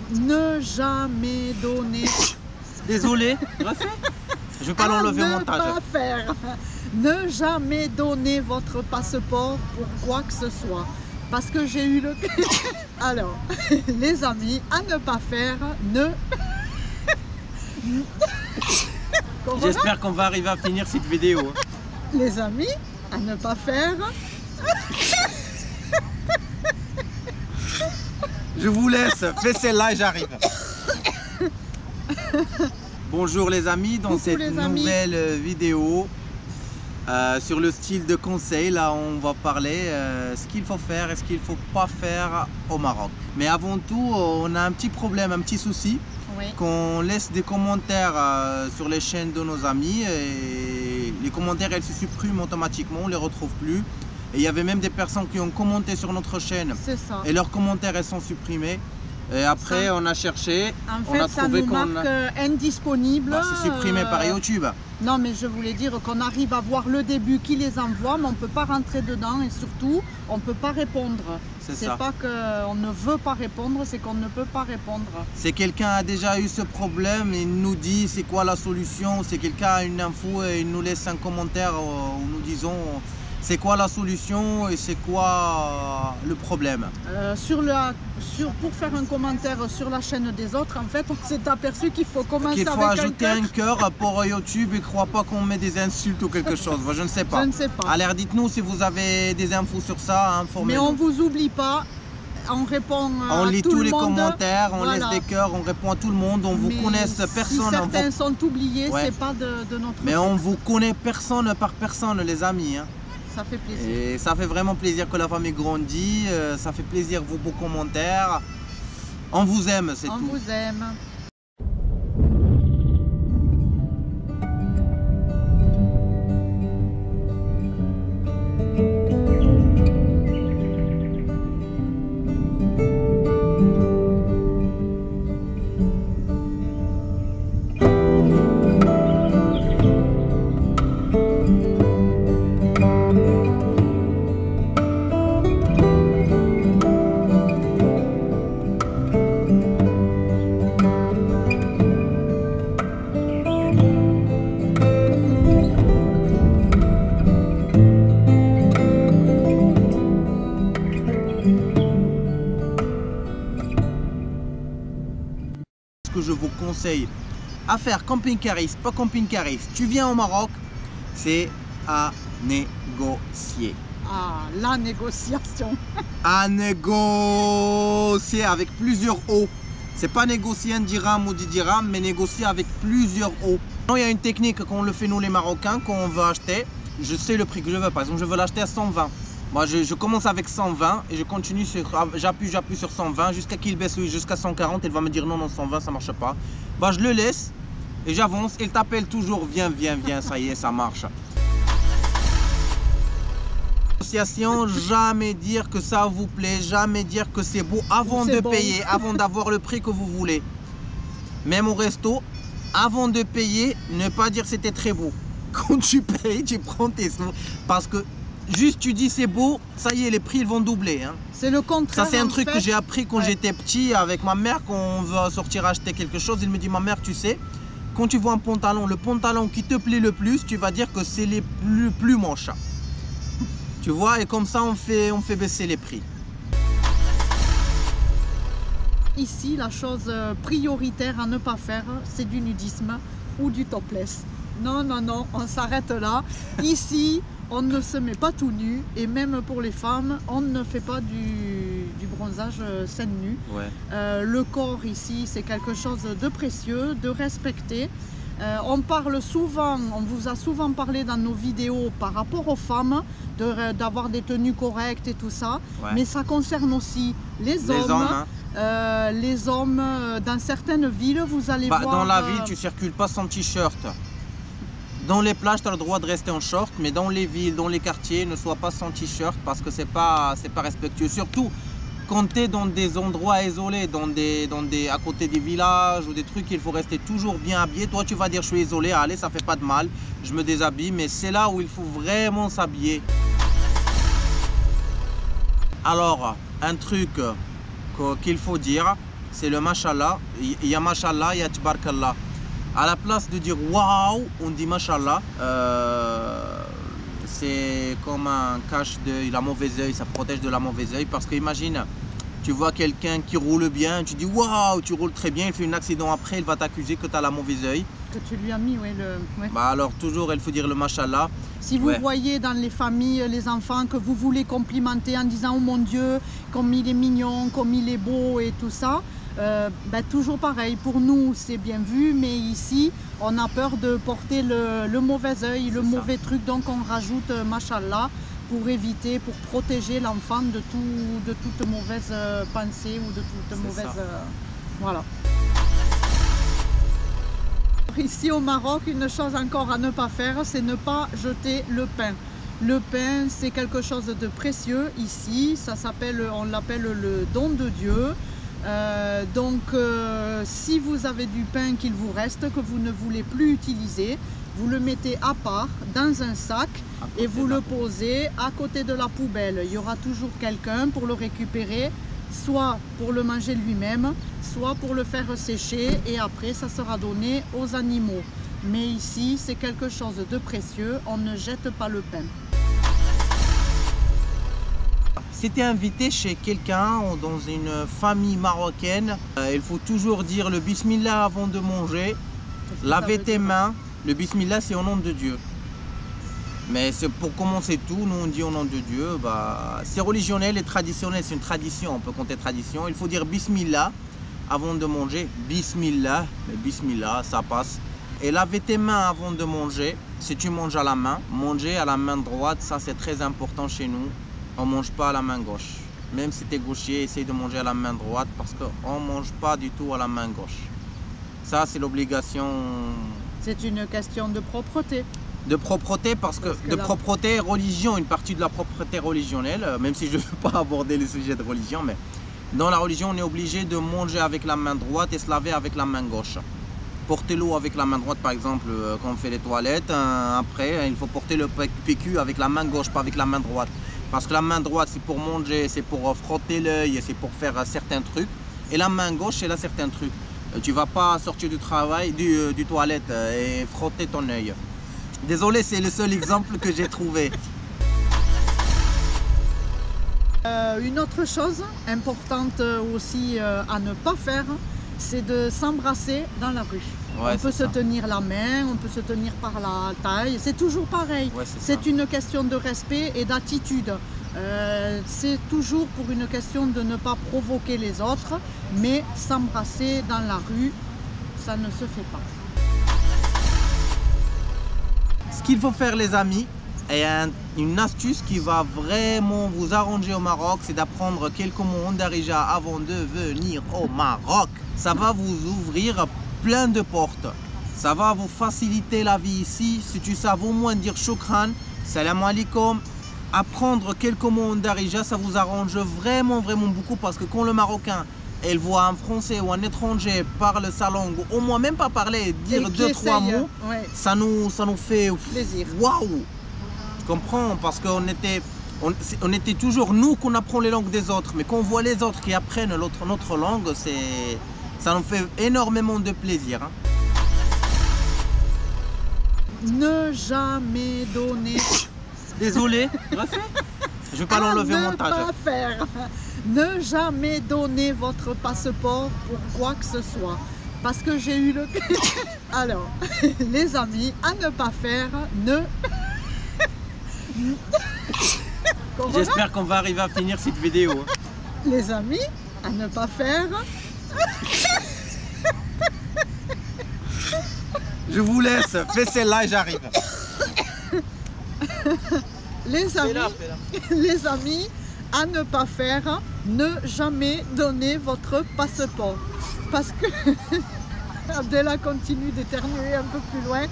Ne jamais donner. Désolé, refais. Je vais pas l'enlever au montage. Ne pas faire. Ne jamais donner votre passeport pour quoi que ce soit. Parce que j'ai eu le... Alors, les amis, à ne pas faire, ne... J'espère qu'on va arriver à finir cette vidéo. Les amis, à ne pas faire... Je vous laisse, fais celle-là et j'arrive. Bonjour les amis, dans cette nouvelle vidéo sur le style de conseil, là on va parler ce qu'il faut faire et ce qu'il ne faut pas faire au Maroc. Mais avant tout, on a un petit problème, un petit souci, oui. Qu'on laisse des commentaires sur les chaînes de nos amis et les commentaires elles se suppriment automatiquement, on ne les retrouve plus. Et il y avait même des personnes qui ont commenté sur notre chaîne et leurs commentaires elles sont supprimés. Et après, on a cherché, en fait, on a trouvé qu'on marque indisponible. Bah, c'est supprimé par YouTube. Non, mais je voulais dire qu'on arrive à voir le début qui les envoie, mais on ne peut pas rentrer dedans et surtout, on ne peut pas répondre. C'est pas qu'on ne veut pas répondre, c'est qu'on ne peut pas répondre. Si quelqu'un a déjà eu ce problème, il nous dit c'est quoi la solution. Si quelqu'un a une info, il nous laisse un commentaire où nous disons c'est quoi la solution et c'est quoi le problème. Pour faire un commentaire sur la chaîne des autres, en fait, on s'est aperçu qu'il faut commencer avec un cœur. Il faut ajouter un cœur pour YouTube et ne crois pas qu'on met des insultes ou quelque chose. Je ne sais pas. Je ne sais pas. Alors dites-nous si vous avez des infos sur ça, informez-nous. Mais on ne vous oublie pas. On répond on lit tous les commentaires, on voilà. Laisse des cœurs, on répond à tout le monde, on vous connaît personne. Si certains sont oubliés, ouais. C'est pas de notre Mais on vous connaît personne par personne, les amis. Hein. Ça fait plaisir. Et ça fait vraiment plaisir que la famille grandit, ça fait plaisir vos beaux commentaires. On vous aime, c'est tout. On vous aime. Que je vous conseille à faire camping-cariste, pas camping-cariste. Tu viens au Maroc, c'est à négocier. Ah, la négociation. À négocier avec plusieurs O. C'est pas négocier un dirham ou 10 dirhams, mais négocier avec plusieurs O. Il y a une technique qu'on le fait nous les Marocains, qu'on veut acheter. Je sais le prix que je veux. Par exemple, je veux l'acheter à 120. Moi, je commence avec 120 et je continue sur, j'appuie sur 120 jusqu'à qu'il baisse jusqu'à 140. Il va me dire non, non, 120, ça marche pas. Bah, je le laisse et j'avance. Il t'appelle toujours, viens, viens, viens, ça y est, ça marche. Négociation, jamais dire que ça vous plaît, jamais dire que c'est beau avant de payer, avant d'avoir le prix que vous voulez. Même au resto, avant de payer, ne pas dire c'était très beau. Quand tu payes, tu prends tes sous parce que juste tu dis c'est beau, ça y est, les prix ils vont doubler. Hein. C'est le contraire. Ça c'est un truc que j'ai appris quand j'étais petit avec ma mère, quand on veut sortir acheter quelque chose. Il me dit ma mère, tu sais, quand tu vois un pantalon, le pantalon qui te plaît le plus, tu vas dire que c'est les plus moches. Tu vois, et comme ça on fait baisser les prix. Ici, la chose prioritaire à ne pas faire, c'est du nudisme ou du topless. Non, non, non, on s'arrête là. Ici, on ne se met pas tout nu et même pour les femmes, on ne fait pas du bronzage seins nus. Ouais. Le corps ici, c'est quelque chose de précieux, de respecté. On parle souvent, on vous a souvent parlé dans nos vidéos par rapport aux femmes, d'avoir des tenues correctes et tout ça. Ouais. Mais ça concerne aussi les hommes. Hein. Les hommes, dans certaines villes, vous allez voir... Dans la ville, tu ne circules pas sans t-shirt. Dans les plages, tu as le droit de rester en short, mais dans les villes, dans les quartiers, ne sois pas sans t-shirt parce que c'est pas respectueux. Surtout quand tu es dans des endroits isolés, à côté des villages ou des trucs, il faut rester toujours bien habillé. Toi, tu vas dire je suis isolé, allez, ça fait pas de mal, je me déshabille, mais c'est là où il faut vraiment s'habiller. Alors, un truc qu'il faut dire, c'est le mashallah. Il y a mashallah, il y a tbarkallah. À la place de dire waouh, on dit mashallah. C'est comme un cache-d'œil, la mauvaise œil, ça protège de la mauvaise œil. Parce que imagine, tu vois quelqu'un qui roule bien, tu dis waouh, tu roules très bien, il fait un accident après, il va t'accuser que tu as la mauvaise œil. Que tu lui as mis, oui. Ouais. Bah alors toujours, il faut dire le mashallah. Si vous voyez dans les familles, les enfants, que vous voulez complimenter en disant oh mon Dieu, comme il est mignon, comme il est beau et tout ça, toujours pareil, pour nous c'est bien vu, mais ici on a peur de porter le mauvais œil, le mauvais truc, donc on rajoute mashallah pour éviter, pour protéger l'enfant de toute mauvaise pensée ou de toute mauvaise... voilà. Ici au Maroc, une chose encore à ne pas faire, c'est ne pas jeter le pain. Le pain, c'est quelque chose de précieux ici, ça s'appelle, on l'appelle le don de Dieu. Si vous avez du pain qu'il vous reste, que vous ne voulez plus utiliser, vous le mettez à part dans un sac et vous le posez à côté de la poubelle. Il y aura toujours quelqu'un pour le récupérer, soit pour le manger lui-même, soit pour le faire sécher et après ça sera donné aux animaux. Mais ici, c'est quelque chose de précieux, on ne jette pas le pain. Si tu es invité chez quelqu'un ou dans une famille marocaine, il faut toujours dire le bismillah avant de manger, laver tes mains. Le bismillah, c'est au nom de Dieu. Mais c'est pour commencer tout, nous on dit au nom de Dieu. C'est religionnel et traditionnel, c'est une tradition, on peut compter tradition. Il faut dire bismillah avant de manger. Bismillah, mais bismillah, ça passe. Et laver tes mains avant de manger, si tu manges à la main. Manger à la main droite, ça c'est très important chez nous. On ne mange pas à la main gauche. Même si tu es gaucher, essaye de manger à la main droite parce qu'on ne mange pas du tout à la main gauche. Ça, c'est l'obligation. C'est une question de propreté. De propreté, parce que propreté, religion, une partie de la propreté religionnelle, même si je ne veux pas aborder le sujet de religion, mais dans la religion, on est obligé de manger avec la main droite et se laver avec la main gauche. Porter l'eau avec la main droite, par exemple, quand on fait les toilettes, après, il faut porter le PQ avec la main gauche, pas avec la main droite. Parce que la main droite, c'est pour manger, c'est pour frotter l'œil, c'est pour faire certains trucs. Et la main gauche, elle a certains trucs. Tu ne vas pas sortir du travail, du toilette et frotter ton œil. Désolé, c'est le seul exemple que j'ai trouvé. Une autre chose importante aussi à ne pas faire, c'est de s'embrasser dans la rue. Ouais, on peut se tenir la main, on peut se tenir par la taille, c'est toujours pareil. Ouais, c'est une question de respect et d'attitude. C'est toujours pour une question de ne pas provoquer les autres, mais s'embrasser dans la rue, ça ne se fait pas. Ce qu'il faut faire les amis, et une astuce qui va vraiment vous arranger au Maroc, c'est d'apprendre quelques mots d'Arija avant de venir au Maroc. Ça va vous ouvrir plein de portes. Ça va vous faciliter la vie ici. Si tu sais au moins dire shukran, salam alaikum, apprendre quelques mots d'Arija, ça vous arrange vraiment beaucoup parce que quand le Marocain elle voit un Français ou un étranger parle sa langue, au moins même pas parler, dire 2-3 mots, ouais. ça nous fait plaisir. Waouh! Tu comprends? Parce qu'on était toujours nous qu'on apprend les langues des autres, mais quand on voit les autres qui apprennent notre langue, ça nous fait énormément de plaisir. Hein. Ne jamais donner. Désolé, refais. Je vais pas l'enlever au montage. Ne pas faire. Ne jamais donner votre passeport pour quoi que ce soit. Parce que j'ai eu le... Alors, les amis, à ne pas faire, J'espère qu'on va arriver à finir cette vidéo. Les amis, à ne pas faire... Je vous laisse, fais celle-là et j'arrive. Les amis, à ne pas faire, ne jamais donner votre passeport. Parce que, Abdella continue d'éternuer un peu plus loin,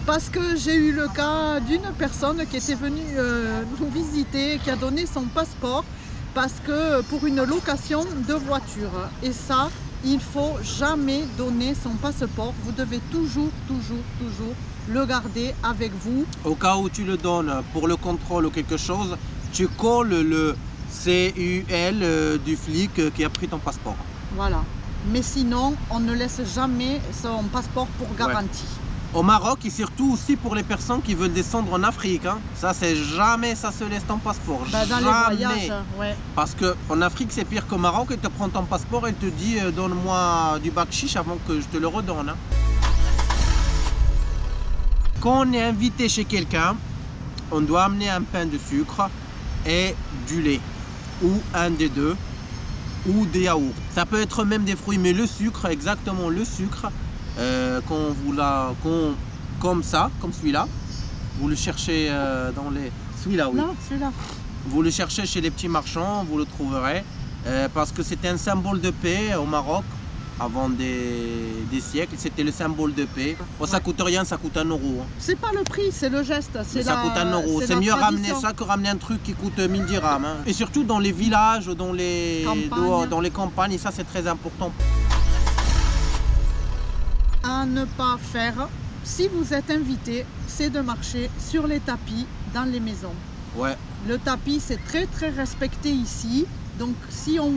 parce que j'ai eu le cas d'une personne qui était venue nous visiter, qui a donné son passeport, parce que pour une location de voiture. Et ça, il ne faut jamais donner son passeport. Vous devez toujours le garder avec vous. Au cas où tu le donnes pour le contrôle ou quelque chose, tu colles le CUL du flic qui a pris ton passeport. Voilà. Mais sinon, on ne laisse jamais son passeport pour garantie. Au Maroc et surtout aussi pour les personnes qui veulent descendre en Afrique. Hein. Ça, c'est jamais ça se laisse ton passeport. Bah, dans jamais. les voyages, ouais. Parce qu'en Afrique, c'est pire qu'au Maroc. Il te prend ton passeport et il te dit donne-moi du bakshish avant que je te le redonne. Hein. Quand on est invité chez quelqu'un, on doit amener un pain de sucre et du lait. Ou un des deux. Ou des yaourts. Ça peut être même des fruits, mais le sucre, exactement le sucre. Comme ça, comme celui-là, vous le cherchez dans les... Celui-là, oui. Non, celui-là. Vous le cherchez chez les petits marchands, vous le trouverez. Parce que c'était un symbole de paix au Maroc, avant des siècles. C'était le symbole de paix. Bon, ça coûte rien, ça coûte 1 euro. Hein. C'est pas le prix, c'est le geste. Ça coûte 1 euro. C'est mieux ramener ça que ramener un truc qui coûte 1000 dirhams. Hein. Et surtout dans les villages, dans les campagnes, et ça c'est très important. À ne pas faire, si vous êtes invité, c'est de marcher sur les tapis dans les maisons. Ouais. Le tapis, c'est très très respecté ici. Donc si on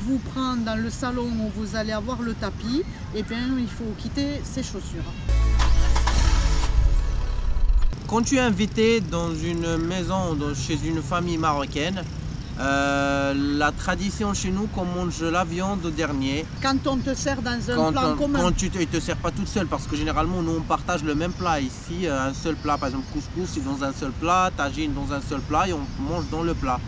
vous prend dans le salon où vous allez avoir le tapis, eh bien il faut quitter ses chaussures. Quand tu es invité dans une maison, chez une famille marocaine, la tradition chez nous, qu'on mange la viande au dernier. Quand on te sert dans un plat commun. Quand tu ne te sers pas toute seule, parce que généralement nous on partage le même plat ici, un seul plat, par exemple couscous c'est dans un seul plat, tagine dans un seul plat et on mange dans le plat.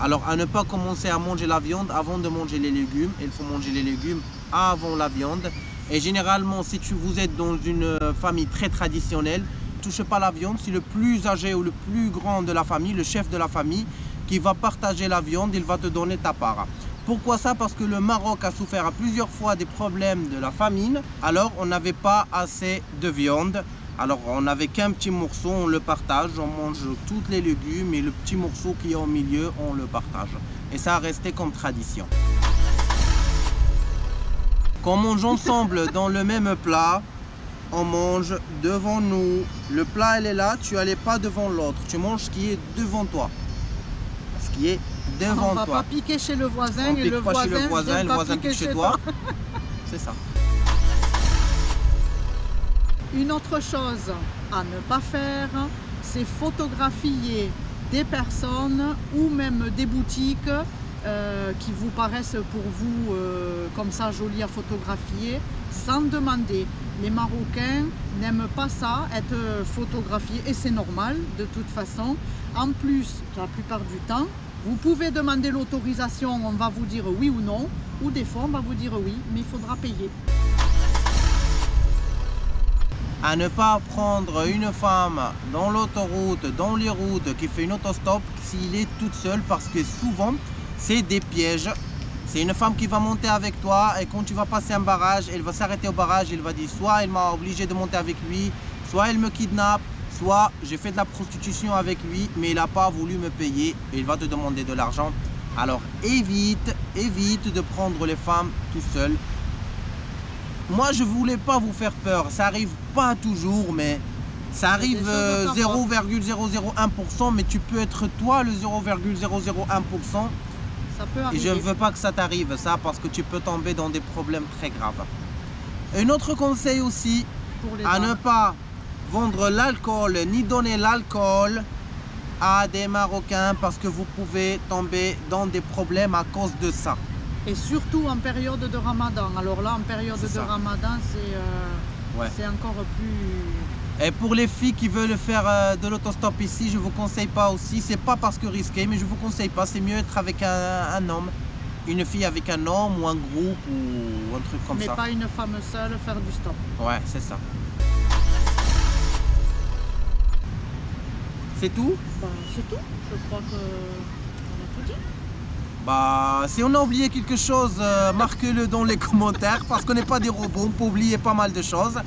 Alors à ne pas commencer à manger la viande avant de manger les légumes, il faut manger les légumes avant la viande. Et généralement si vous êtes dans une famille très traditionnelle, ne touchez pas la viande, c'est le plus âgé ou le plus grand de la famille, le chef de la famille, qui va partager la viande, il va te donner ta part. Pourquoi ça? Parce que le Maroc a souffert à plusieurs fois des problèmes de la famine. Alors on n'avait pas assez de viande. Alors on n'avait qu'un petit morceau, on le partage, on mange tous les légumes et le petit morceau qui est au milieu, on le partage. Et ça a resté comme tradition. Quand on mange ensemble dans le même plat, on mange devant nous. Le plat elle est là, tu n'allais pas devant l'autre, tu manges ce qui est devant toi. Qui est devant toi. On va pas piquer chez le voisin et le voisin pique chez toi. C'est ça. Une autre chose à ne pas faire, c'est photographier des personnes ou même des boutiques qui vous paraissent pour vous comme ça jolies à photographier sans demander. Les Marocains n'aiment pas ça, être photographiés, et c'est normal de toute façon. En plus, la plupart du temps, vous pouvez demander l'autorisation, on va vous dire oui ou non, ou des fois on va vous dire oui, mais il faudra payer. À ne pas prendre une femme dans l'autoroute, dans les routes, qui fait une autostop s'il est toute seule, parce que souvent c'est des pièges. C'est une femme qui va monter avec toi et quand tu vas passer un barrage, elle va s'arrêter au barrage, elle va dire soit elle m'a obligé de monter avec lui, soit elle me kidnappe, soit j'ai fait de la prostitution avec lui mais il n'a pas voulu me payer et il va te demander de l'argent. Alors évite de prendre les femmes tout seul. Moi je voulais pas vous faire peur, ça arrive pas toujours mais ça arrive 0,001%, mais tu peux être toi le 0,001%. Et je ne veux pas que ça t'arrive ça parce que tu peux tomber dans des problèmes très graves. Un autre conseil aussi, à ne pas vendre l'alcool ni donner l'alcool à des Marocains parce que vous pouvez tomber dans des problèmes à cause de ça. Et surtout en période de Ramadan. Alors là, en période de Ramadan, c'est encore plus... Et pour les filles qui veulent faire de l'autostop ici, je ne vous conseille pas aussi. C'est pas parce que risqué, mais je ne vous conseille pas. C'est mieux être avec un homme. Une fille avec un homme ou un groupe ou un truc comme ça. Mais pas une femme seule faire du stop. Ouais, c'est ça. C'est tout? C'est tout. Je crois qu'on a tout dit. Si on a oublié quelque chose, marquez-le dans les commentaires parce qu'on n'est pas des robots, on peut oublier pas mal de choses.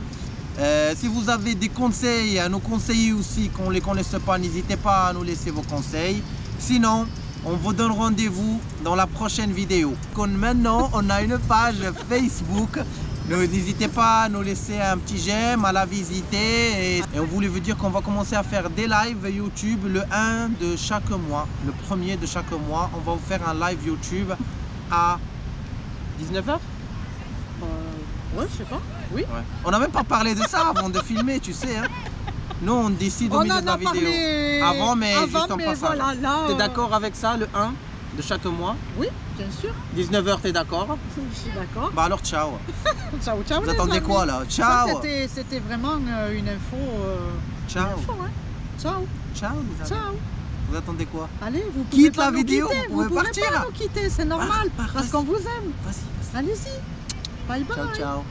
Si vous avez des conseils à nous conseiller aussi, qu'on ne les connaisse pas, n'hésitez pas à nous laisser vos conseils. Sinon, on vous donne rendez-vous dans la prochaine vidéo. Maintenant, on a une page Facebook. N'hésitez pas à nous laisser un petit j'aime, à la visiter. Et on voulait vous dire qu'on va commencer à faire des lives YouTube le 1 de chaque mois. Le premier de chaque mois, on va vous faire un live YouTube à 19h. Ouais, je sais pas. Oui. Ouais. On n'a même pas parlé de ça avant de filmer, tu sais. Hein. Nous, on décide au milieu de la vidéo. Avant, mais juste en passant. Voilà, T'es d'accord avec ça, le 1 de chaque mois? Oui, bien sûr. 19h, t'es d'accord? Je suis d'accord. Bah alors, ciao. Ciao, ciao. Vous attendez quoi là? Ciao. C'était vraiment une info. Ciao. Une info, hein. Ciao. Ciao, les amis. Ciao. Vous attendez quoi? Allez, vous pouvez Quitte pas la nous vidéo, quitter. vous pouvez partir. Pas nous quitter, c'est normal. Pars, parce qu'on vous aime. Vas-y, vas-y. Allez-y. Bye bye. Ciao, ciao.